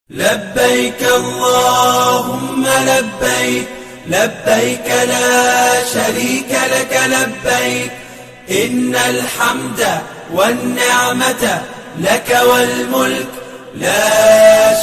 لبيك اللهم لبيك لبيك لا شريك لك لبيك إن الحمد والنعمة لك والملك لا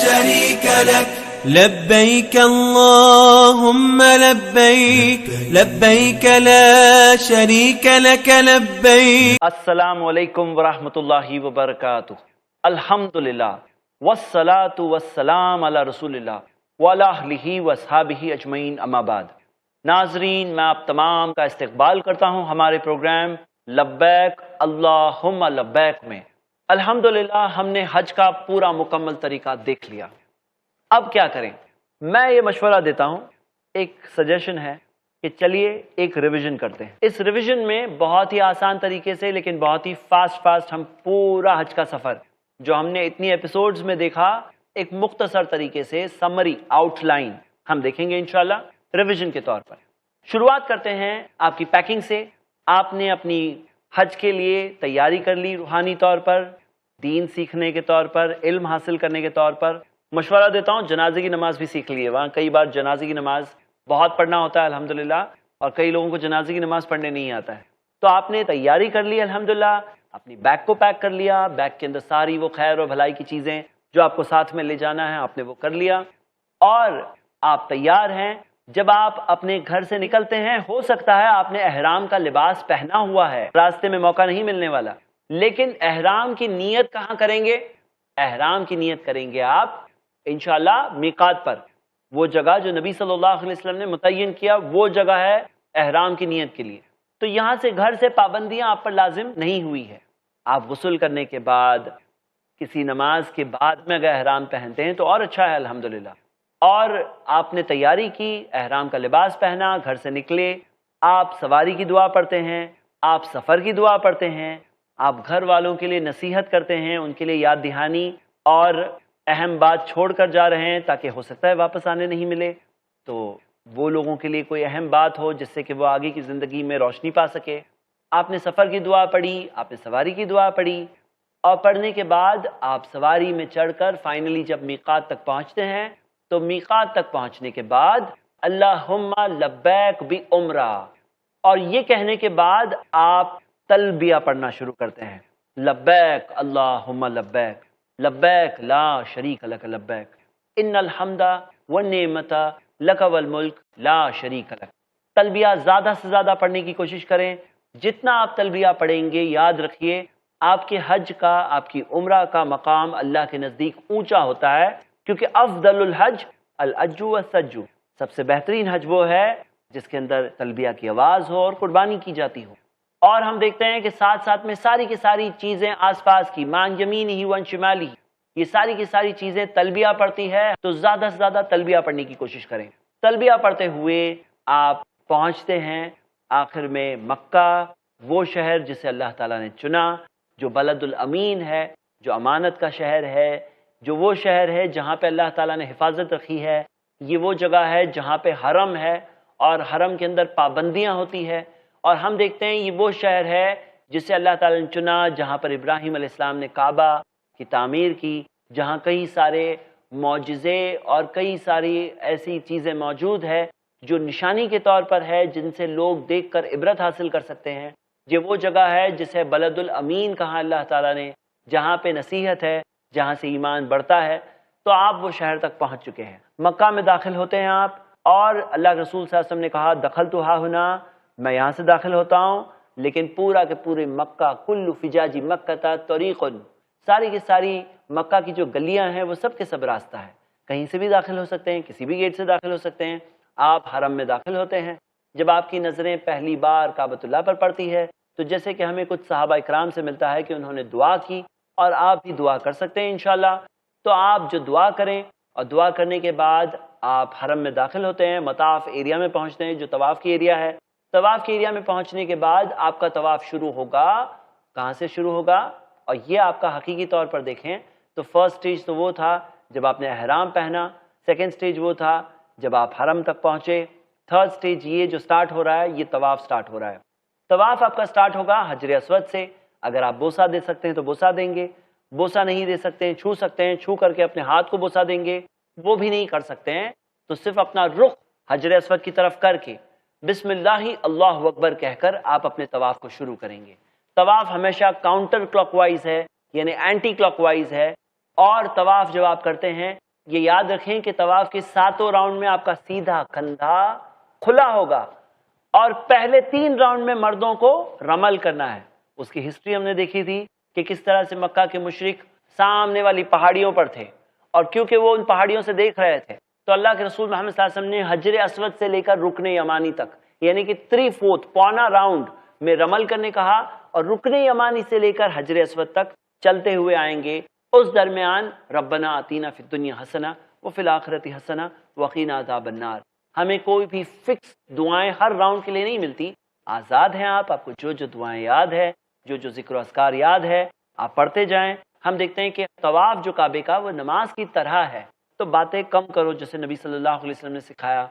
شريك لك لبيك اللهم لبيك لبيك لا شريك لك لبيك. السلام علیکم ورحمۃ اللہ وبرکاتہ. الحمدللہ والصلاة والسلام علی رسول اللہ وعلی آلہ واصحابہ اجمعین، اما بعد. ناظرین، میں آپ تمام کا استقبال کرتا ہوں ہمارے پروگرام لبیک اللہم لبیک میں. الحمدللہ ہم نے حج کا پورا مکمل طریقہ دیکھ لیا. اب کیا کریں؟ میں یہ مشورہ دیتا ہوں، ایک سجیشن ہے کہ چلیے ایک ریویژن کرتے ہیں. اس ریویژن میں بہت ہی آسان طریقے سے لیکن بہت ہی فاسٹ ہم پورا حج کا سفر جو ہم نے اتنی ایپیسوڈز میں دیکھا، ایک مختصر طریقے سے سمری آؤٹ لائن ہم دیکھیں گے انشاءاللہ ریویژن کے طور پر. شروعات کرتے ہیں آپ کی پیکنگ سے. آپ نے اپنی حج کے لیے تیاری کر لی، روحانی طور پر، دین سیکھنے کے طور پر، علم حاصل کرنے کے طور پر. مشورہ دیتا ہوں جنازے کی نماز بھی سیکھ لیے. وہاں کئی بار جنازے کی نماز بہت پڑھنا ہوتا ہے الحمدللہ، اور کئی لوگوں کو جنازے کی نماز پڑھنے نہیں آتا ہے. تو آپ نے تیاری کر لی الحمدللہ، اپنی بیگ کو پیک کر لیا. بیگ کے اندر ساری وہ خیر اور بھلائی کی چیزیں جو آپ کو ساتھ میں لے جانا ہے آپ نے وہ کر لیا، اور آپ تیار ہیں. جب آپ اپنے گھر سے نکلتے ہیں، ہو سکتا ہے آپ نے احرام کا لباس پہنا ہوا ہے، راستے میں موقع نہیں ملنے والا، لیکن احرام کی نیت کہاں کریں گے؟ احرام کی نیت کریں گے آپ انشاءاللہ میقات پر. وہ جگہ جو نبی صلی اللہ علیہ وسلم نے متعین کیا، وہ جگہ ہے احرام کی نیت کے لیے. تو یہاں سے گھر سے پابندیاں آپ پر لازم نہیں ہوئی ہے. آپ غسل کرنے کے بعد، کسی نماز کے بعد میں اگر احرام پہنتے ہیں تو اور اچھا ہے الحمدللہ. اور آپ نے تیاری کی، احرام کا لباس پہنا، گھر سے نکلے. آپ سواری کی دعا پڑھتے ہیں، آپ سفر کی دعا پڑھتے ہیں، آپ گھر والوں کے لیے نصیحت کرتے ہیں، ان کے لیے یاد دہانی اور اہم بات چھوڑ کر جا رہے ہیں تاکہ ہو سکتا ہے واپس آنے نہیں ملے، تو وہ لوگوں کے لیے کوئی اہم بات ہو جس سے کہ وہ آگے کی زندگی میں روشنی پا سکے. آپ نے سفر کی دعا پڑھی، آپ نے سواری کی دعا پڑھی، اور پڑھنے کے بعد آپ سواری میں چڑھ کر فائنلی جب میقات تک پہنچتے ہیں تو میقات تک پہنچنے کے بعد اللہم لبیک بعمرہ، اور یہ کہنے کے بعد آپ تلبیہ پڑھنا شروع کرتے ہیں. لبیک اللہم لبیک لبیک لا شریک لک لبیک ان الحمد والنعمت لک والملک لا شریک لک. تلبیہ زیادہ سے زیادہ پڑھنے کی کوشش کریں. جتنا آپ تلبیہ پڑھیں گے، یاد رکھیے آپ کے حج کا، آپ کی عمرہ کا مقام اللہ کے نزدیک اونچا ہوتا ہے، کیونکہ افضل الحج الحج والسج، سب سے بہترین حج وہ ہے جس کے اندر تلبیہ کی آواز ہو اور قربانی کی جاتی ہو. اور ہم دیکھتے ہیں کہ ساتھ ساتھ میں ساری کی ساری چیزیں آس پاس کی، مان یمینہ وان شمالہ، یہ ساری کی ساری چیزیں تلبیہ پڑھتی ہے. تو زیادہ سے زیادہ تلبیہ پڑھنے کی کوشش کریں. تلبیہ پڑھتے ہوئے آپ پہنچتے ہیں آخر میں مکہ، وہ شہر جسے اللہ تعالیٰ نے چنا، جو بلد الامین ہے، جو امانت کا شہر ہے، جو وہ شہر ہے جہاں پہ اللہ تعالیٰ نے حفاظت رکھی ہے. یہ وہ جگہ ہے جہاں پہ حرم ہے اور حرم کے اندر پابندیاں ہوتی ہے. اور ہم دیکھتے ہیں یہ وہ شہر ہے جسے اللہ تعالیٰ نے چنا جہاں پر ابراہیم علیہ السلام نے کعبہ کی تعمیر کی، جہاں کئی سارے معجزے اور کئی ساری ایسی چیزیں موجود ہے جو نشانی کے طور پر ہے، جن سے لوگ دیکھ کر عبرت حاصل کر سکتے ہیں. یہ وہ جگہ ہے جسے بلد الامین کہا اللہ تعالیٰ نے، جہاں پہ نصیحت ہے، جہاں سے ایمان بڑھتا ہے. تو آپ وہ شہر تک پہنچ چکے ہیں. مکہ میں داخل ہوتے ہیں آپ، اور اللہ کے رسول صلی اللہ علیہ وسلم نے کہا دخلت ہا ہنا، میں یہاں سے داخل ہوتا ہوں، لیکن پورا کے پورے مکہ کل فجاج مکہ طریق، ساری کی ساری مکہ کی جو گلیاں ہیں وہ سب کے سب راستہ ہے، کہیں سے بھی داخل ہو سکتے ہیں، کسی بھی گیٹ سے داخل ہو سکتے ہیں. آپ حرم میں داخل ہوتے ہیں. جب آپ کی نظریں پہلی بار کعبۃ اللہ پر پڑتی ہے تو جیسے کہ ہمیں کچھ صحابہ اکرام سے ملتا ہے کہ انہوں نے دعا کی، اور آپ بھی دعا کر سکتے ہیں انشاءاللہ. تو آپ جو دعا کریں، اور دعا کرنے کے بعد آپ حرم میں داخل ہوتے ہیں، مطاف ایریا میں پہنچتے ہیں جو طواف کی ایریا ہے. طواف کے ایریا میں پہنچنے کے بعد آپ کا طواف شروع ہوگا. کہاں سے شروع ہوگا؟ اور یہ آپ کا حقیقی طور پر دیکھیں تو فرسٹ سٹیج تو وہ تھا جب آپ نے احرام پہنا، سیکنڈ سٹیج وہ تھا جب آپ حرم تک پہنچے، تھرڈ سٹیج یہ جو سٹارٹ ہو رہا ہے، یہ طواف سٹارٹ ہو رہا ہے. طواف آپ کا سٹارٹ ہوگا حجر اسود سے. اگر آپ بوسہ دے سکتے ہیں تو بوسہ دیں گے، بوسہ نہیں دے سکتے ہیں، چھو سکتے ہیں، چھو کر کے اپنے ہاتھ کو بوسہ دیں گے، وہ بھی نہیں کر سکتے ہیں، تو صرف اپنا رخ حجر اسود کی طرف کر کے بسم اللہ اللہ اکبر کہہ کر آپ اپنے طواف کو شروع کریں گے۔ طواف ہمیشہ کاؤنٹر کلاک وائز ہے، یعنی اینٹی کلاک وائز ہے، اور طواف جب آپ کرتے ہیں یہ یاد رکھیں کہ طواف کے 7 راؤنڈ میں آپ کا سیدھا کندھا کھلا ہوگا، اور پہلے 3 راؤنڈ میں مردوں کو رمل کرنا ہے۔ اس کی ہسٹری ہم نے دیکھی تھی کہ کس طرح سے مکہ کے مشرک سامنے والی پہاڑیوں پر تھے، اور کیونکہ وہ ان پہاڑیوں سے دیکھ رہے تھے تو اللہ کے رسول محمد صلی اللہ علیہ وسلم نے حجر اسود سے لے کر رکن یمانی تک، یعنی کہ 3/4 پونا راؤنڈ میں رمل کرنے کہا، اور رکن یمانی سے لے کر حجر اسود تک چلتے ہوئے آئیں گے۔ اس درمیان ربنا آتینا فی الدنیا حسنہ وفی الآخرۃ حسنہ وقینا عذاب النار، ہمیں کوئی بھی فکس دعائیں ہر راؤنڈ کے لیے نہیں ملتی، آزاد ہیں آپ کو جو دعائیں یاد ہے، جو ذکر و اذکار یاد ہے آپ پڑھتے جائیں۔ ہم دیکھتے ہیں کہ طواف جو کعبے کا وہ نماز کی طرح ہے، تو باتیں کم کرو جیسے نبی صلی اللہ علیہ وسلم نے سکھایا۔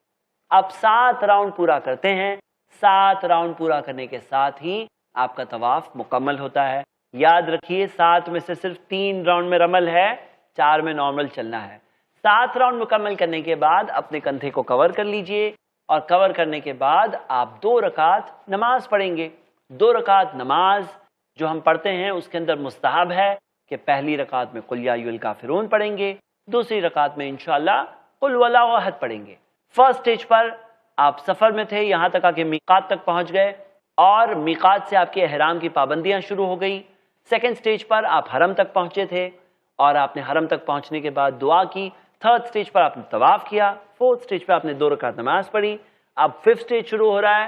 آپ 7 راؤنڈ پورا کرتے ہیں، 7 راؤنڈ پورا کرنے کے ساتھ ہی آپ کا طواف مکمل ہوتا ہے۔ یاد رکھیے 7 میں سے صرف 3 راؤنڈ میں رمل ہے، 4 میں نارمل چلنا ہے۔ 7 راؤنڈ مکمل کرنے کے بعد اپنے کندھے کو کور کر لیجئے، اور کور کرنے کے بعد آپ 2 رکعت نماز پڑھیں گے۔ 2 رکعت نماز جو ہم پڑھتے ہیں اس کے اندر مستحب ہے کہ پہلی رکعت میں قل یا ایھا الکافرون پڑھیں گے، دوسری رکعت میں انشاءاللہ قل واللہ احد پڑھیں گے۔ فرسٹ سٹیج پر آپ سفر میں تھے، یہاں تک کہ میقات تک پہنچ گئے، اور میقات سے آپ کے احرام کی پابندیاں شروع ہو گئی۔ سیکنڈ سٹیج پر آپ حرم تک پہنچے تھے، اور آپ نے حرم تک پہنچنے کے بعد دعا کی۔ تھرڈ سٹیج پر آپ نے طواف کیا۔ فورتھ سٹیج پر آپ نے 2 رکعت نماز پڑھی۔ اب 5th سٹیج شروع ہو رہا ہے،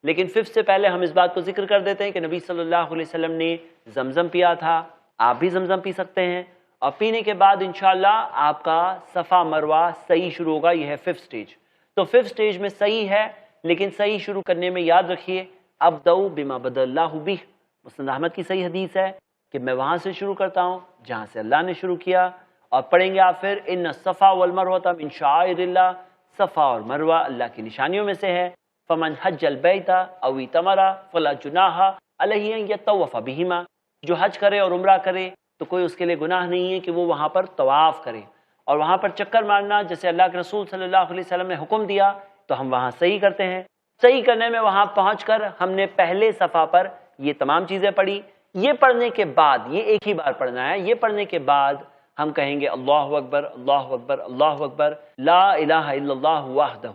لیکن 5th سے پہلے ہم اس بات کو ذکر کر دیتے ہیں کہ نبی صلی اللہ علیہ وسلم نے زمزم پیا تھا، آپ بھی زمزم پی سکتے ہیں، اور پینے کے بعد انشاءاللہ آپ کا صفا مروہ صحیح شروع ہوگا۔ یہ ہے 5th سٹیج۔ تو 5th سٹیج میں صحیح ہے، لیکن صحیح شروع کرنے میں یاد رکھیے ابدؤ بما بدا اللہ بہ، مسند احمد کی صحیح حدیث ہے کہ میں وہاں سے شروع کرتا ہوں جہاں سے اللہ نے شروع کیا، اور پڑھیں گے آپ پھر ان الصفا والمروۃ من شعائر اللہ، صفا اور مروہ اللہ کی نشانیوں میں سے ہے۔ فمن حج البیت او اعتمر فلا جناح علیہ ان یطوف بہما، جو حج کرے اور عمرہ کرے تو کوئی اس کے لیے گناہ نہیں ہے کہ وہ وہاں پر طواف کرے، اور وہاں پر چکر مارنا جیسے اللہ کے رسول صلی اللہ علیہ وسلم نے حکم دیا تو ہم وہاں صحیح کرتے ہیں۔ صحیح کرنے میں وہاں پہنچ کر ہم نے پہلے صفحہ پر یہ تمام چیزیں پڑھی۔ یہ پڑھنے کے بعد، یہ ایک ہی بار پڑھنا ہے، یہ پڑھنے کے بعد ہم کہیں گے اللہ اکبر اللہ اکبر اللہ اکبر، لا الہ الا اللہ وحدہ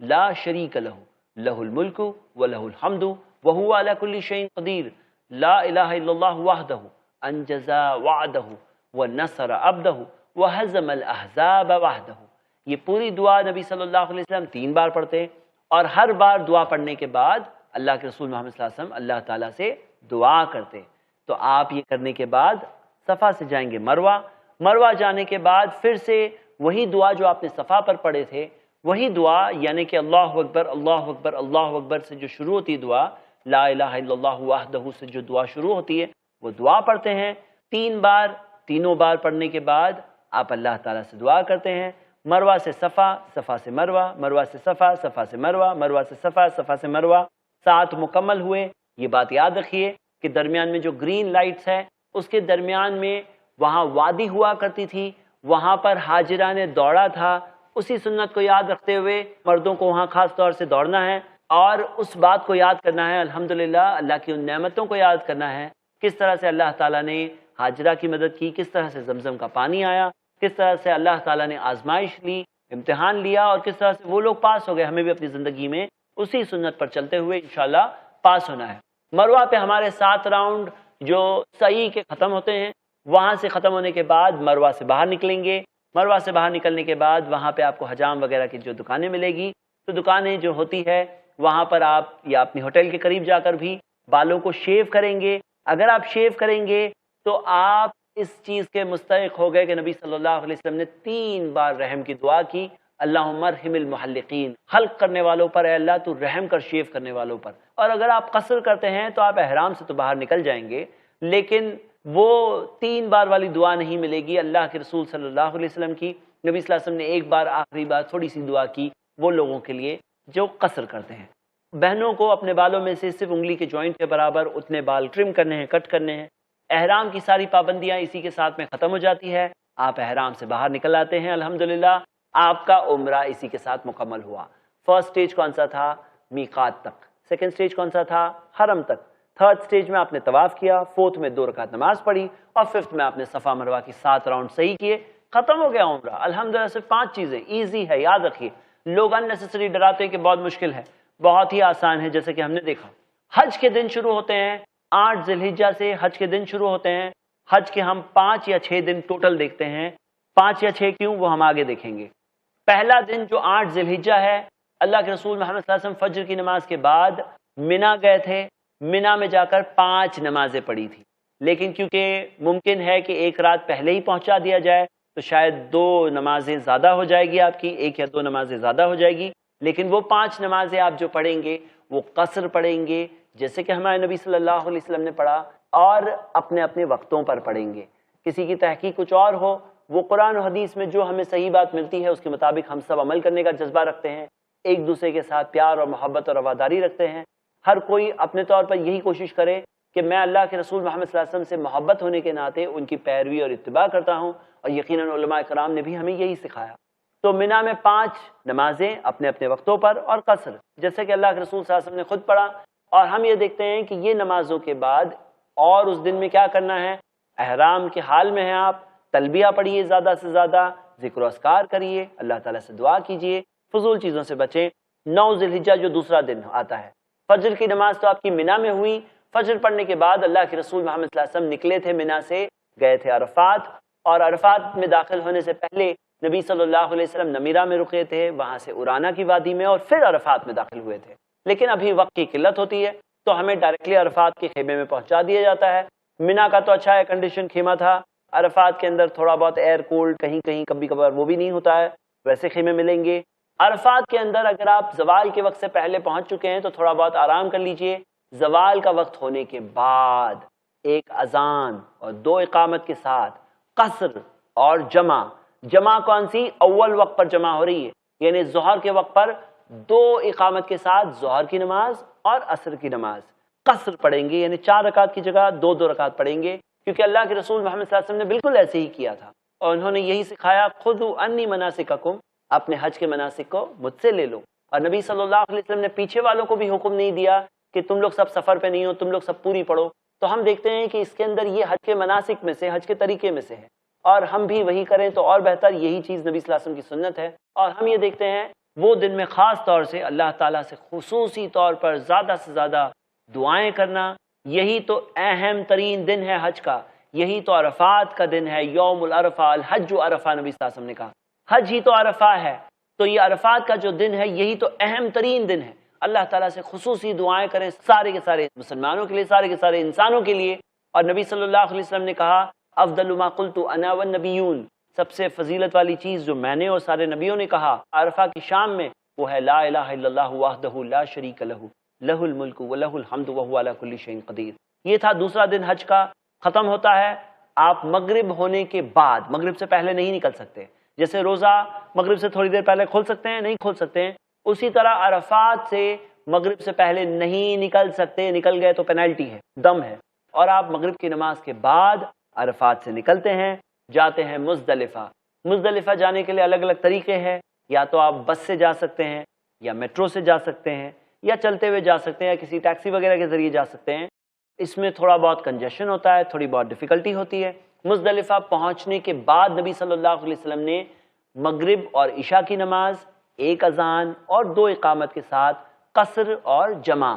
لا شریک لہ لہ الملک ولہ الحمد وہو علی کل شیء قدیر، لا الہ الا اللہ وحدہ انجز وعدہ ونصر عبدہ وہزم الاحزاب وحدہ۔ یہ پوری دعا نبی صلی اللہ علیہ وسلم 3 بار پڑھتے ہیں، اور ہر بار دعا پڑھنے کے بعد اللہ کے رسول محمد صلی اللہ علیہ وسلم اللہ تعالیٰ سے دعا کرتے۔ تو آپ یہ کرنے کے بعد صفا سے جائیں گے مروہ، مروہ جانے کے بعد پھر سے وہی دعا جو آپ نے صفا پر پڑھے تھے، وہی دعا یعنی کہ اللہ اکبر اللہ اکبر اللہ اکبر سے جو شروع ہوتی دعا، لا الہ الا اللہ وحدہ سے جو دعا شروع ہوتی ہے وہ دعا پڑھتے ہیں 3 بار۔ تینوں بار پڑھنے کے بعد آپ اللہ تعالیٰ سے دعا کرتے ہیں، مروہ سے صفا، صفا سے مروہ، مروہ سے صفا، صفا سے مروہ، مروہ سے صفا، صفا سے مروہ، 7 مکمل ہوئے۔ یہ بات یاد رکھیے کہ درمیان میں جو گرین لائٹس ہے اس کے درمیان میں وہاں وادی ہوا کرتی تھی، وہاں پر حاجرہ نے دوڑا تھا، اسی سنت کو یاد رکھتے ہوئے مردوں کو وہاں خاص طور سے دوڑنا ہے، اور اس بات کو یاد کرنا ہے الحمدللہ اللہ کی ان نعمتوں کو یاد کرنا ہے، کس طرح سے اللہ تعالیٰ نے حاجرہ کی مدد کی، کس طرح سے زمزم کا پانی آیا، کس طرح سے اللہ تعالیٰ نے آزمائش لی، امتحان لیا، اور کس طرح سے وہ لوگ پاس ہو گئے۔ ہمیں بھی اپنی زندگی میں اسی سنت پر چلتے ہوئے انشاءاللہ پاس ہونا ہے۔ مروہ پہ ہمارے 7 راؤنڈ جو صحیح کے ختم ہوتے ہیں، وہاں سے ختم ہونے کے بعد مروہ سے باہر نکلیں گے۔ مروہ سے باہر نکلنے کے بعد وہاں پہ آپ کو حجام وغیرہ کی جو دکانیں ملے گی، تو دکانیں جو ہوتی ہے وہاں پر آپ یا اپنی ہوٹل کے قریب جا کر بھی بالوں کو شیو کریں گے۔ اگر آپ شیو کریں گے تو آپ اس چیز کے مستحق ہو گئے کہ نبی صلی اللہ علیہ وسلم نے 3 بار رحم کی دعا کی، اللہم ارحم المحلقین، حلق کرنے والوں پر اے اللہ تو رحم کر شیو کرنے والوں پر۔ اور اگر آپ قصر کرتے ہیں تو آپ احرام سے تو باہر نکل جائیں گے، لیکن وہ 3 بار والی دعا نہیں ملے گی اللہ کے رسول صلی اللہ علیہ وسلم کی۔ نبی صلی اللہ علیہ وسلم نے 1 بار آخری بار تھوڑی سی دعا کی وہ لوگوں کے لیے جو قصر کرتے ہیں۔ بہنوں کو اپنے بالوں میں سے صرف انگلی کے جوائنٹ کے برابر اتنے بال ٹرم کرنے ہیں، کٹ کرنے ہیں۔ احرام کی ساری پابندیاں اسی کے ساتھ میں ختم ہو جاتی ہے، آپ احرام سے باہر نکل آتے ہیں، الحمدللہ آپ کا عمرہ اسی کے ساتھ مکمل ہوا۔ فرسٹ سٹیج کون سا تھا؟ میقات تک۔ سیکنڈ سٹیج کون سا تھا؟ حرم تک۔ تھرڈ سٹیج میں آپ نے طواف کیا، فورتھ میں 2 رکعت نماز پڑھی، اور ففتھ میں آپ نے صفا مروہ کی 7 راؤنڈ صحیح کیے، ختم ہو گیا عمرہ۔ الحمدللہ صرف 5 چیزیں، ایزی ہے، یاد رکھیے۔ لوگ اننیسیسری ڈراتے ہیں کہ بہت مشکل ہے، بہت ہی آسان ہے۔ جیسے کہ ہم نے دیکھا حج کے دن شروع ہوتے ہیں 8 ذی الحجہ سے، حج کے دن شروع ہوتے ہیں۔ حج کے ہم 5 یا 6 دن ٹوٹل دیکھتے ہیں، 5 یا 6 کیوں وہ ہم آگے دیکھیں گے۔ پہلا دن جو 8 ذی الحجہ ہے، اللہ کے رسول محمد صلی اللہ علیہ وسلم فجر کی نماز کے بعد منا گئے تھے، منا میں جا کر 5 نمازیں پڑھی تھی، لیکن کیونکہ ممکن ہے کہ ایک رات پہلے ہی پہنچا دیا جائے تو شاید 2 نمازیں زیادہ ہو جائے گی آپ کی، 1 یا 2 نمازیں زیادہ ہو جائے گی، لیکن وہ 5 نمازیں آپ جو پڑھیں گے وہ قصر پڑھیں گے، جیسے کہ ہمارے نبی صلی اللہ علیہ وسلم نے پڑھا، اور اپنے اپنے وقتوں پر پڑھیں گے۔ کسی کی تحقیق کچھ اور ہو، وہ قرآن و حدیث میں جو ہمیں صحیح بات ملتی ہے اس کے مطابق ہم سب عمل کرنے کا جذبہ رکھتے ہیں، ایک دوسرے کے ساتھ پیار اور محبت اور رواداری رکھتے ہیں۔ ہر کوئی اپنے طور پر یہی کوشش کرے کہ میں اللہ کے رسول محمد صلی اللہ علیہ وسلم سے محبت ہونے کے ناطے ان کی پیروی اور اتباع کرتا ہوں، اور یقیناً علماء کرام نے بھی ہمیں یہی سکھایا۔ تو منا میں 5 نمازیں اپنے اپنے وقتوں پر، اور قصر جیسے کہ اللہ کے رسول صلی اللہ علیہ وسلم نے خود پڑھا، اور ہم یہ دیکھتے ہیں کہ یہ نمازوں کے بعد اور اس دن میں کیا کرنا ہے؟ احرام کے حال میں ہیں آپ، تلبیہ پڑھیے زیادہ سے زیادہ، ذکر و اذکار کریے، اللہ تعالیٰ سے دعا کیجیے، فضول چیزوں سے بچیں۔ 9 ذی الحجہ جو دوسرا دن آتا ہے، فجر کی نماز تو آپ کی منا میں ہوئی، فجر پڑھنے کے بعد اللہ کے رسول محمد صلی اللہ علیہ وسلم نکلے تھے منا سے، گئے تھے عرفات، اور عرفات میں داخل ہونے سے پہلے نبی صلی اللہ علیہ وسلم نمیرہ میں رکے تھے، وہاں سے ارانا کی وادی میں، اور پھر عرفات میں داخل ہوئے تھے۔ لیکن ابھی وقت کی قلت ہوتی ہے تو ہمیں ڈائریکٹلی عرفات کے خیمے میں پہنچا دیا جاتا ہے۔ منا کا تو اچھا ایئر کنڈیشن خیمہ تھا، عرفات کے اندر تھوڑا بہت ایئر کولڈ، کہیں کہیں کبھی کبھار وہ بھی نہیں ہوتا ہے، ویسے خیمے ملیں گے۔ عرفات کے اندر اگر آپ زوال کے وقت سے پہلے پہنچ چکے ہیں تو تھوڑا بہت آرام کر لیجئے۔ زوال کا وقت ہونے کے بعد ایک اذان اور 2 اقامت کے ساتھ قصر اور جمع کون سی؟ اول وقت پر جمع ہو رہی ہے، یعنی ظہر کے وقت پر 2 اقامت کے ساتھ ظہر کی نماز اور عصر کی نماز قصر پڑھیں گے، یعنی 4 رکعت کی جگہ 2 رکعت پڑھیں گے، کیونکہ اللہ کے رسول محمد صلی اللہ علیہ وسلم نے بالکل ایسے ہی کیا تھا، اور انہوں نے یہی سکھایا، خذوا انی مناسککم، اپنے حج کے مناسک کو مجھ سے لے لو۔ اور نبی صلی اللہ علیہ وسلم نے پیچھے والوں کو بھی حکم نہیں دیا کہ تم لوگ سب سفر پہ نہیں ہو، تم لوگ سب پوری پڑھو۔ تو ہم دیکھتے ہیں کہ اس کے اندر یہ حج کے مناسک میں سے، حج کے طریقے میں سے ہے، اور ہم بھی وہی کریں تو اور بہتر، یہی چیز نبی صلی اللہ علیہ وسلم کی سنت ہے۔ اور ہم یہ دیکھتے ہیں وہ دن میں خاص طور سے اللہ تعالیٰ سے خصوصی طور پر زیادہ سے زیادہ دعائیں کرنا، یہی تو اہم ترین دن ہے حج کا، یہی تو عرفات کا دن ہے، یوم العرفہ، الحج عرفہ، نبی صلی اللہ علیہ وسلم نے کہا حج ہی تو عرفہ ہے۔ تو یہ عرفات کا جو دن ہے یہی تو اہم ترین دن ہے، اللہ تعالیٰ سے خصوصی دعائیں کریں سارے کے سارے مسلمانوں کے لیے، سارے کے سارے انسانوں کے لیے۔ اور نبی صلی اللہ علیہ وسلم نے کہا افضل ما قلت انا والنبیون، سب سے فضیلت والی چیز جو میں نے اور سارے نبیوں نے کہا عرفہ کی شام میں، وہ ہے لا الہ الا اللہ وحدہ لا شریک لہ لہ الملک ولہ الحمد وہو علی کل شیء قدیر۔ یہ تھا دوسرا دن حج کا، ختم ہوتا ہے۔ آپ مغرب ہونے کے بعد، مغرب سے پہلے نہیں نکل سکتے، جیسے روزہ مغرب سے تھوڑی دیر پہلے کھول سکتے ہیں، نہیں کھول سکتے ہیں، اسی طرح عرفات سے مغرب سے پہلے نہیں نکل سکتے، نکل گئے تو پینلٹی ہے، دم ہے۔ اور آپ مغرب کی نماز کے بعد عرفات سے نکلتے ہیں، جاتے ہیں مزدلفہ۔ مزدلفہ جانے کے لیے الگ الگ طریقے ہیں، یا تو آپ بس سے جا سکتے ہیں، یا میٹرو سے جا سکتے ہیں، یا چلتے ہوئے جا سکتے ہیں، یا کسی ٹیکسی وغیرہ کے ذریعے جا سکتے ہیں۔ اس میں تھوڑا بہت کنجیشن ہوتا ہے، تھوڑی بہت ڈیفیکلٹی ہوتی ہے۔ مزدلفہ پہنچنے کے بعد نبی صلی اللہ علیہ وسلم نے مغرب اور عشاء کی نماز، 1 اذان اور 2 اقامت کے ساتھ قصر اور جمع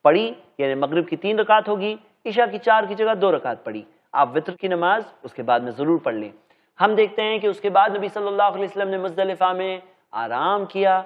پڑھی، یعنی مغرب کی 3 رکعت ہوگی، عشاء کی 4 کی جگہ 2 رکعت پڑھی۔ آپ وطر کی نماز اس کے بعد میں ضرور پڑھ لیں۔ ہم دیکھتے ہیں کہ اس کے بعد نبی صلی اللہ علیہ وسلم نے مزدلفہ میں آرام کیا۔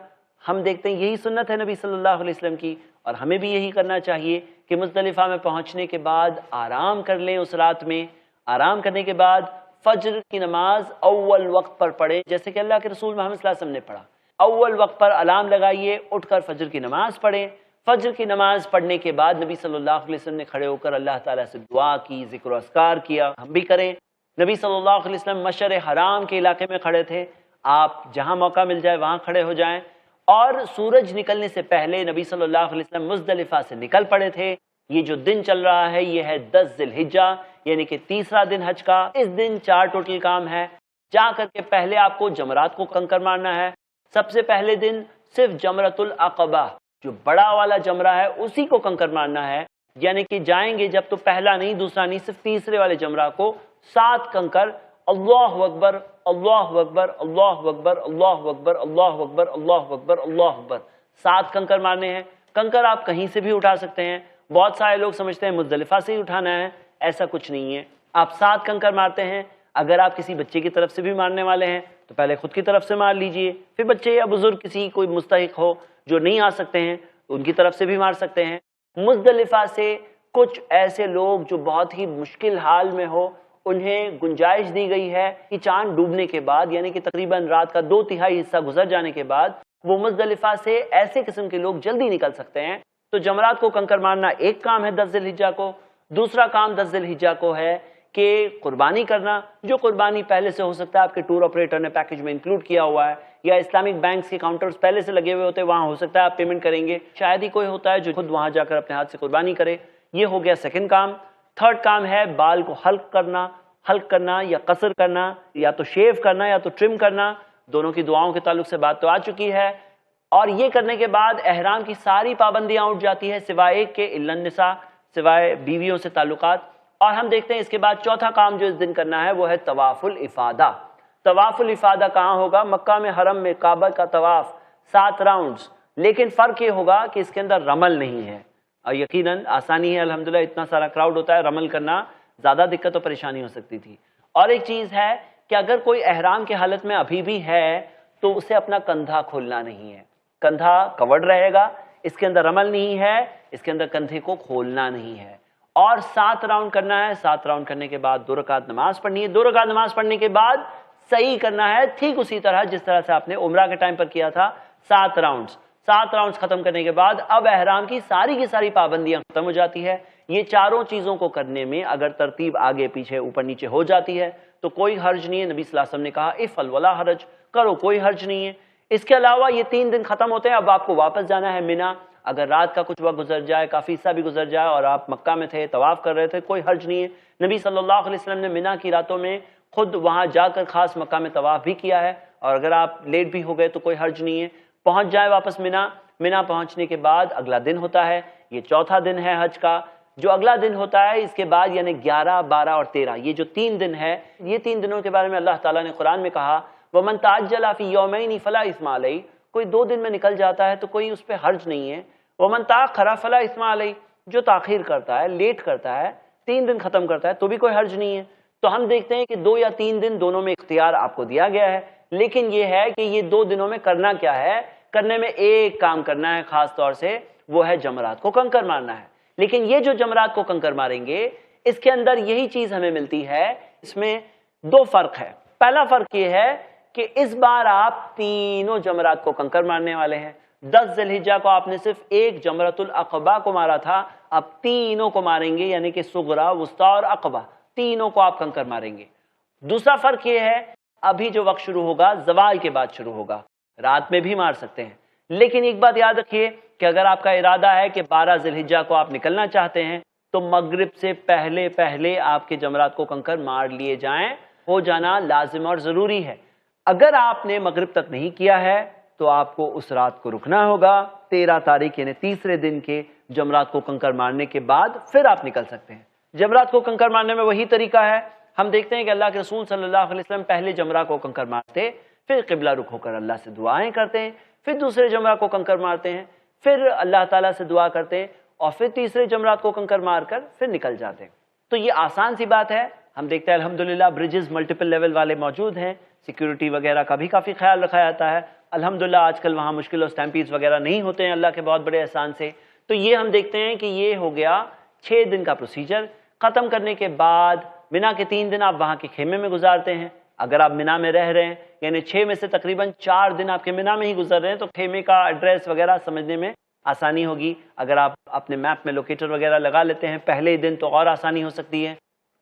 ہم دیکھتے ہیں یہی سنت ہے نبی صلی اللہ علیہ وسلم کی، اور ہمیں بھی یہی کرنا چاہیے کہ مزدلفہ میں پہنچنے کے بعد آرام کر لیں اس رات میں۔ آرام کرنے کے بعد فجر کی نماز اول وقت پر پڑھیں، جیسے کہ اللہ کے رسول محمد صلی اللہ علیہ وسلم نے پڑھا۔ اول وقت پر الارم لگائیے، اٹھ کر فجر کی نماز پڑھیں۔ فجر کی نماز پڑھنے کے بعد نبی صلی اللہ علیہ وسلم نے کھڑے ہو کر اللہ تعالیٰ سے دعا کی، ذکر و اذکار کیا، ہم بھی کریں۔ نبی صلی اللہ علیہ وسلم مشعر حرام کے علاقے میں کھڑے تھے، آپ جہاں موقع مل جائے وہاں کھڑے ہو جائیں۔ اور سورج نکلنے سے پہلے نبی صلی اللہ علیہ وسلم مزدلفہ سے نکل پڑے تھے۔ یہ جو دن چل رہا ہے یہ ہے 10 ذی الحجہ، یعنی کہ تیسرا دن حج کا. اس دن 4 ٹوٹل کام ہے. جا کر کے پہلے آپ کو جمرات کو کنکر مارنا ہے. سب سے پہلے دن صرف جمرۃ العقبہ جو بڑا والا جمرہ ہے اسی کو کنکر مارنا ہے. یعنی کہ جائیں گے جب تو پہلا نہیں دوسرا نہیں صرف تیسرے والے جمرہ کو 7 کنکر اللہ اکبر اللہ اکبر اللہ اکبر اللہ اکبر اللہ اکبر اللہ اکبر اللہ اکبر 7 کنکر مارنے ہیں. کنکر آپ کہیں سے بھی اٹھا سکتے ہیں. بہت سارے لوگ سمجھتے ہیں مزدلفہ سے ہی اٹھانا ہے، ایسا کچھ نہیں ہے. آپ 7 کنکر مارتے ہیں. اگر آپ کسی بچے کی طرف سے بھی مارنے والے ہیں تو پہلے خود کی طرف سے مار لیجئے، پھر بچے یا بزرگ کسی کوئی مستحق ہو جو نہیں آ سکتے ہیں ان کی طرف سے بھی مار سکتے ہیں. مزدلفہ سے کچھ ایسے لوگ جو بہت ہی مشکل حال میں ہو انہیں گنجائش دی گئی ہے کہ چاند ڈوبنے کے بعد یعنی کہ تقریباً رات کا 2/3 حصہ گزر جانے کے بعد وہ مزدلفہ سے ایسے قسم کے لوگ جلدی نکل سکتے ہیں. تو جمرات کو کنکر مارنا ایک کام ہے 10 ذی الحجہ کو. دوسرا کام 10 ذی الحجہ کو ہے کہ قربانی کرنا. جو قربانی پہلے سے ہو سکتا ہے آپ کے ٹور آپریٹر نے پیکج میں انکلوڈ کیا ہوا ہے یا اسلامک بینکس کے کاؤنٹرز پہلے سے لگے ہوئے ہوتے ہیں وہاں ہو سکتا ہے آپ پیمنٹ کریں گے. شاید ہی کوئی ہوتا ہے جو خود وہاں جا کر اپنے ہاتھ سے قربانی کرے. یہ ہو گیا سیکنڈ کام. تھرڈ کام ہے بال کو حلق کرنا یا قصر کرنا یا تو شیو کرنا یا تو ٹرم کرنا. دونوں کی دعاؤں کے تعلق سے بات تو آ چکی ہے. اور یہ کرنے کے بعد احرام کی ساری پابندیاں اٹھ جاتی ہے سوائے ایک کے الا النساء، سوائے بیویوں سے تعلقات. اور ہم دیکھتے ہیں اس کے بعد چوتھا کام جو اس دن کرنا ہے وہ ہے طواف الافادہ. طواف الافادہ کہاں ہوگا؟ مکہ میں حرم میں کعبہ کا طواف 7 راؤنڈز. لیکن فرق یہ ہوگا کہ اس کے اندر رمل نہیں ہے. اور یقیناً آسانی ہے الحمدللہ، اتنا سارا کراؤڈ ہوتا ہے، رمل کرنا زیادہ دقت و پریشانی ہو سکتی تھی. اور ایک چیز ہے کہ اگر کوئی احرام کی حالت میں ابھی بھی ہے تو اسے اپنا کندھا کھولنا نہیں ہے. کندھا کورڈ رہے گا. اس کے اندر رمل نہیں ہے، اس کے اندر کندھے کو کھولنا نہیں ہے. اور 7 راؤنڈ کرنا ہے. 7 راؤنڈ کرنے کے بعد 2 رکعت نماز پڑھنی ہے. 2 رکعت نماز پڑھنے کے بعد صحیح کرنا ہے ٹھیک اسی طرح جس طرح سے آپ نے عمرہ کے ٹائم پر کیا تھا. 7 راؤنڈز. 7 راؤنڈز ختم کرنے کے بعد اب احرام کی ساری پابندیاں ختم ہو جاتی ہے. یہ چاروں چیزوں کو کرنے میں اگر ترتیب آگے پیچھے اوپر نیچے ہو جاتی ہے تو کوئی حرج نہیں ہے. نبی صلی اللہ علیہ وسلم نے کہا افعل ولا حرج، کرو کوئی حرج نہیں ہے. اس کے علاوہ یہ 3 دن ختم ہوتے ہیں. اب آپ کو واپس جانا ہے مینا. اگر رات کا کچھ وقت گزر جائے، کافی حصہ بھی گزر جائے اور آپ مکہ میں تھے طواف کر رہے تھے، کوئی حرج نہیں ہے. نبی صلی اللہ علیہ وسلم نے مینا کی راتوں میں خود وہاں جا کر خاص مکہ میں طواف بھی کیا ہے. اور اگر آپ لیٹ بھی ہو گئے تو کوئی حرج نہیں ہے. پہنچ جائے واپس مینا. مینا پہنچنے کے بعد اگلا دن ہوتا ہے، یہ چوتھا دن ہے حج کا. جو اگلا دن ہوتا ہے اس کے بعد یعنی 11، 12 اور 13 یہ جو 3 دن ہے، یہ 3 دنوں کے بارے میں اللہ تعالیٰ نے قرآن میں کہا وَمَن تَعَجَّلَ فِي يَوْمَيْنِ فَلَا إِثْمَ عَلَيْهِ. کوئی 2 دن میں نکل جاتا ہے تو کوئی اس پہ حرج نہیں ہے. وَمَن تَأَخَّرَ فَلَا إِثْمَ عَلَيْهِ. جو تاخیر کرتا ہے، لیٹ کرتا ہے، 3 دن ختم کرتا ہے تو بھی کوئی حرج نہیں ہے. تو ہم دیکھتے ہیں کہ 2 یا 3 دن دونوں میں اختیار آپ کو دیا گیا ہے. لیکن یہ ہے کہ یہ 2 دنوں میں کرنا کیا ہے؟ کرنے میں ایک کام کرنا ہے خاص طور سے، وہ ہے جمرات کو کنکر مارنا ہے. لیکن یہ جو جمرات کو کنکر ماریں گے اس کے اندر یہی چیز ہمیں ملتی ہے. اس میں 2 فرق ہے. پہلا فرق یہ ہے کہ اس بار آپ تینوں جمرات کو کنکر مارنے والے ہیں. 10 ذی الحجہ کو آپ نے صرف ایک جمرۃ العقبہ کو مارا تھا، اب تینوں کو ماریں گے یعنی کہ صغرا، وسطیٰ اور عقبہ، تینوں کو آپ کنکر ماریں گے. دوسرا فرق یہ ہے ابھی جو وقت شروع ہوگا زوال کے بعد شروع ہوگا. رات میں بھی مار سکتے ہیں. لیکن ایک بات یاد رکھیے کہ اگر آپ کا ارادہ ہے کہ 12 ذی الحجہ کو آپ نکلنا چاہتے ہیں تو مغرب سے پہلے آپ کے جمرات کو کنکر مار لیے جائیں. ہو جانا لازم اور ضروری ہے. اگر آپ نے مغرب تک نہیں کیا ہے تو آپ کو اس رات کو رکنا ہوگا. 13 تاریخ یعنی تیسرے دن کے جمرات کو کنکر مارنے کے بعد پھر آپ نکل سکتے ہیں. جمرات کو کنکر مارنے میں وہی طریقہ ہے. ہم دیکھتے ہیں کہ اللہ کے رسول صلی اللہ علیہ وسلم پہلے جمرہ کو کنکر مارتے، پھر قبلہ رخ ہو کر اللہ سے دعائیں کرتے ہیں، پھر دوسرے جمرہ کو کنکر مارتے ہیں، پھر اللہ تعالیٰ سے دعا کرتے ہیں اور پھر تیسرے جمرات کو کنکر مار کر پھر نکل جاتے ہیں. تو یہ آسان سی بات ہے. ہم دیکھتے ہیں الحمدللہ برجز ملٹیپل لیول والے موجود ہیں، سیکیورٹی وغیرہ کا بھی کافی خیال رکھا جاتا ہے. الحمدللہ آج کل وہاں مشکل اور سٹیمپیز وغیرہ نہیں ہوتے ہیں اللہ کے بہت بڑے احسان سے. تو یہ ہم دیکھتے ہیں کہ یہ ہو گیا 6 دن کا پروسیجر. ختم کرنے کے بعد مینا کے 3 دن آپ وہاں کے خیمے میں گزارتے ہیں. اگر آپ مینا میں رہ رہے ہیں یعنی 6 میں سے تقریباً 4 دن آپ کے مینا میں ہی گزر رہے ہیں تو خیمے کا ایڈریس وغیرہ سمجھنے میں آسانی ہوگی. اگر آپ اپنے میپ میں لوکیٹر وغیرہ لگا لیتے ہیں پہلے دن تو اور آسانی ہو سکتی ہے.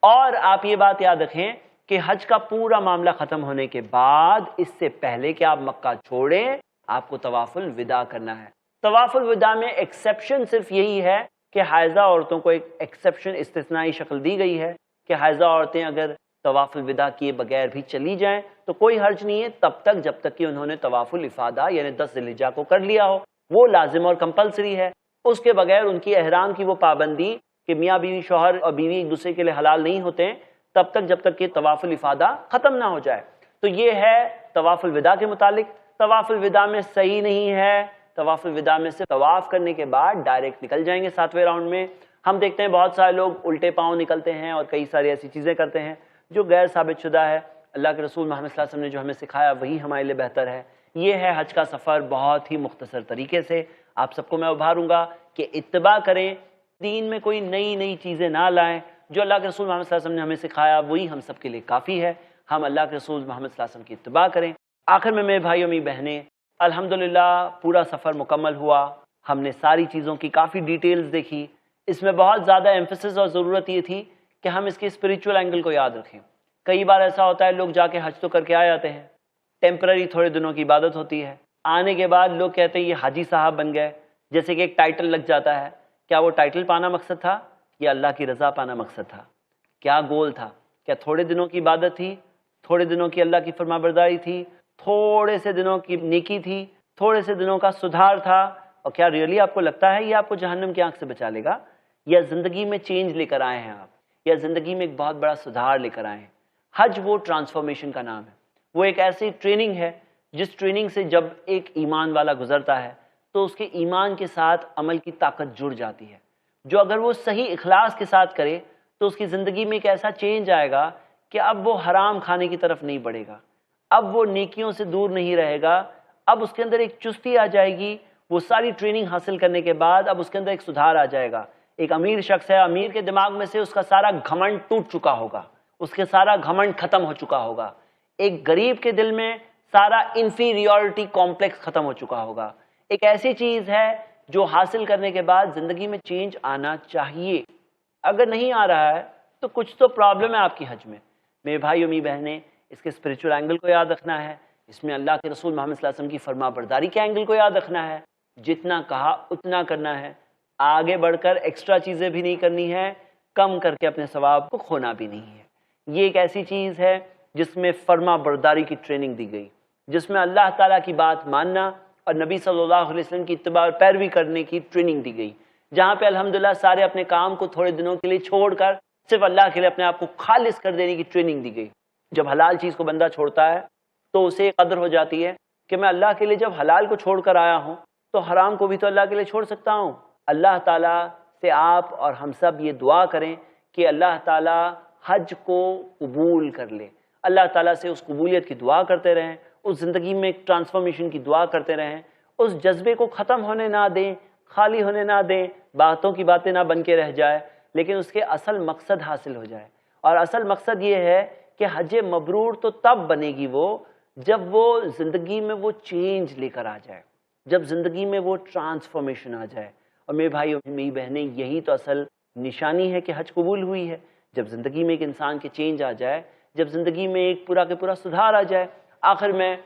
اور آپ یہ بات یاد رکھیں کہ حج کا پورا معاملہ ختم ہونے کے بعد اس سے پہلے کہ آپ مکہ چھوڑیں آپ کو طواف الوداع کرنا ہے. طواف الوداع میں ایکسیپشن صرف یہی ہے کہ حائضہ عورتوں کو ایک ایکسیپشن استثنائی شکل دی گئی ہے کہ حائضہ عورتیں اگر طواف الوداع کیے بغیر بھی چلی جائیں تو کوئی حرج نہیں ہے، تب تک جب تک کہ انہوں نے طواف الافادہ یعنی 10 ذی الحجہ کو کر لیا ہو، وہ لازم اور کمپلسری ہے۔ اس کے بغیر ان کی احرام کی وہ پابندی کہ میاں بیوی شوہر اور بیوی ایک دوسرے کے لیے حلال نہیں ہوتے ہیں تب تک جب تک کہ طواف الافادہ ختم نہ ہو جائے۔ تو یہ ہے طواف الوداع کے متعلق۔ طواف الوداع میں صحیح نہیں ہے، طواف الوداع میں سے طواف کرنے کے بعد ڈائریکٹ نکل جائیں گے 7ویں راؤنڈ میں۔ ہم دیکھتے ہیں بہت سارے لوگ الٹے پاؤں نکلتے ہیں اور کئی ساری ایسی چیزیں کرتے ہیں جو غیر ثابت شدہ ہے۔ اللہ کے رسول محمد صلی اللہ علیہ وسلم نے جو ہمیں سکھایا وہی ہمارے لیے بہتر ہے۔ یہ ہے حج کا سفر بہت ہی مختصر طریقے سے۔ آپ سب کو میں ابھاروں گا کہ اتباع کریں، دین میں کوئی نئی چیزیں نہ لائیں، جو اللہ کے رسول محمد صلی اللہ علیہ وسلم نے ہمیں سکھایا وہی ہم سب کے لیے کافی ہے۔ ہم اللہ کے رسول محمد صلی اللہ علیہ وسلم کی اتباع کریں۔ آخر میں میرے بھائیوں میری بہنیں، الحمدللہ پورا سفر مکمل ہوا، ہم نے ساری چیزوں کی کافی ڈیٹیلز دیکھی۔ اس میں بہت زیادہ ایمفسس اور ضرورت یہ تھی کہ ہم اس کے اسپریچول اینگل کو یاد رکھیں۔ کئی بار ایسا ہوتا ہے لوگ جا کے حج تو کر کے آ جاتے ہیں، ٹیمپرری تھوڑے دنوں کی عبادت ہوتی ہے، آنے کے بعد لوگ کہتے ہیں یہ حاجی صاحب بن گئے، جیسے کہ ایک ٹائٹل لگ جاتا ہے۔ کیا وہ ٹائٹل پانا مقصد تھا یا اللہ کی رضا پانا مقصد تھا؟ کیا گول تھا؟ کیا تھوڑے دنوں کی عبادت تھی، تھوڑے دنوں کی اللہ کی فرما برداری تھی، تھوڑے سے دنوں کی نیکی تھی، تھوڑے سے دنوں کا سدھار تھا؟ اور کیا ریئلی آپ کو لگتا ہے یہ آپ کو جہنم کی آنکھ سے بچا لے گا؟ یا زندگی میں چینج لے کر آئے ہیں آپ، یا زندگی میں ایک بہت بڑا سدھار لے کر آئے ہیں؟ حج وہ ٹرانسفارمیشن کا نام ہے، وہ ایک ایسی ٹریننگ ہے جس ٹریننگ سے جب ایک ایمان والا گزرتا ہے تو اس کے ایمان کے ساتھ عمل کی طاقت جڑ جاتی ہے، جو اگر وہ صحیح اخلاص کے ساتھ کرے تو اس کی زندگی میں ایک ایسا چینج آئے گا کہ اب وہ حرام کھانے کی طرف نہیں بڑھے گا، اب وہ نیکیوں سے دور نہیں رہے گا، اب اس کے اندر ایک چستی آ جائے گی۔ وہ ساری ٹریننگ حاصل کرنے کے بعد اب اس کے اندر ایک سدھار آ جائے گا۔ ایک امیر شخص ہے، امیر کے دماغ میں سے اس کا سارا گھمنڈ ٹوٹ چکا ہوگا، اس کے سارا گھمنڈ ختم ہو چکا ہوگا۔ ایک غریب کے دل میں سارا انفیریورٹی کمپلیکس ختم ہو چکا ہوگا۔ ایک ایسی چیز ہے جو حاصل کرنے کے بعد زندگی میں چینج آنا چاہیے۔ اگر نہیں آ رہا ہے تو کچھ تو پرابلم ہے آپ کی حج میں۔ میرے بھائی اور میری بہنیں، اس کے اسپریچول اینگل کو یاد رکھنا ہے، اس میں اللہ کے رسول محمد صلی اللہ علیہ وسلم کی فرما برداری کے اینگل کو یاد رکھنا ہے، جتنا کہا اتنا کرنا ہے، آگے بڑھ کر ایکسٹرا چیزیں بھی نہیں کرنی ہے، کم کر کے اپنے ثواب کو کھونا بھی نہیں ہے۔ یہ ایک ایسی چیز ہے جس میں فرما برداری کی ٹریننگ دی گئی، جس میں اللہ تعالیٰ کی بات ماننا اور نبی صلی اللہ علیہ وسلم کی اتباع اور پیروی کرنے کی ٹریننگ دی گئی، جہاں پہ الحمدللہ سارے اپنے کام کو تھوڑے دنوں کے لیے چھوڑ کر صرف اللہ کے لیے اپنے آپ کو خالص کر دینے کی ٹریننگ دی گئی۔ جب حلال چیز کو بندہ چھوڑتا ہے تو اسے قدر ہو جاتی ہے کہ میں اللہ کے لیے جب حلال کو چھوڑ کر آیا ہوں تو حرام کو بھی تو اللہ کے لیے چھوڑ سکتا ہوں۔ اللہ تعالیٰ سے آپ اور ہم سب یہ دعا کریں کہ اللہ تعالیٰ حج کو قبول کر لے، اللہ تعالیٰ سے اس قبولیت کی دعا کرتے رہیں، اس زندگی میں ایک ٹرانسفارمیشن کی دعا کرتے رہیں، اس جذبے کو ختم ہونے نہ دیں، خالی ہونے نہ دیں، باتوں کی باتیں نہ بن کے رہ جائے، لیکن اس کے اصل مقصد حاصل ہو جائے۔ اور اصل مقصد یہ ہے کہ حج مبرور تو تب بنے گی وہ جب وہ زندگی میں وہ چینج لے کر آ جائے، جب زندگی میں وہ ٹرانسفارمیشن آ جائے۔ اور میرے بھائی اور میری بہنیں، یہی تو اصل نشانی ہے کہ حج قبول ہوئی ہے، جب زندگی میں ایک انسان کے چینج آ جائے، جب زندگی میں ایک پورا کے پورا سدھار آ جائے۔ آخر میں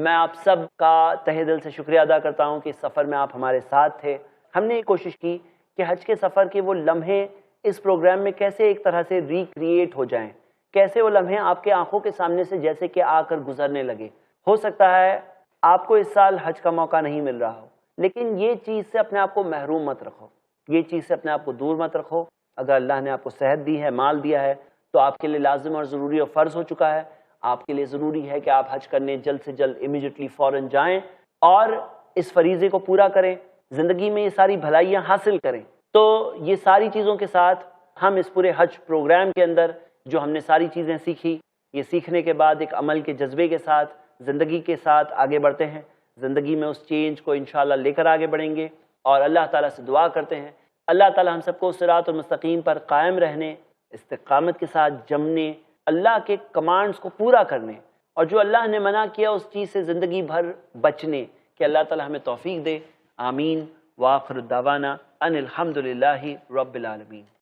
آپ سب کا تہہ دل سے شکریہ ادا کرتا ہوں کہ اس سفر میں آپ ہمارے ساتھ تھے۔ ہم نے یہ کوشش کی کہ حج کے سفر کے وہ لمحے اس پروگرام میں کیسے ایک طرح سے ریکریٹ ہو جائیں، کیسے وہ لمحے آپ کے آنکھوں کے سامنے سے جیسے کہ آ کر گزرنے لگے۔ ہو سکتا ہے آپ کو اس سال حج کا موقع نہیں مل رہا ہو، لیکن یہ چیز سے اپنے آپ کو محروم مت رکھو، یہ چیز سے اپنے آپ کو دور مت رکھو۔ اگر اللہ نے آپ کو صحت دی ہے، مال دیا ہے، تو آپ کے لیے لازم اور ضروری اور فرض ہو چکا ہے۔ آپ کے لیے ضروری ہے کہ آپ حج کرنے جلد سے جلد امیڈیٹلی فوراً جائیں اور اس فریضے کو پورا کریں، زندگی میں یہ ساری بھلائیاں حاصل کریں۔ تو یہ ساری چیزوں کے ساتھ ہم اس پورے حج پروگرام کے اندر جو ہم نے ساری چیزیں سیکھی، یہ سیکھنے کے بعد ایک عمل کے جذبے کے ساتھ زندگی کے ساتھ آگے بڑھتے ہیں، زندگی میں اس چینج کو انشاءاللہ لے کر آگے بڑھیں گے، اور اللہ تعالیٰ سے دعا کرتے ہیں اللہ تعالیٰ ہم سب کو صراط المستقیم پر قائم رہنے، استقامت کے ساتھ جمنے، اللہ کے کمانڈز کو پورا کرنے، اور جو اللہ نے منع کیا اس چیز سے زندگی بھر بچنے، کہ اللہ تعالیٰ ہمیں توفیق دے۔ آمین۔ وآخر الدعوانا ان الحمد للہ رب العالمین۔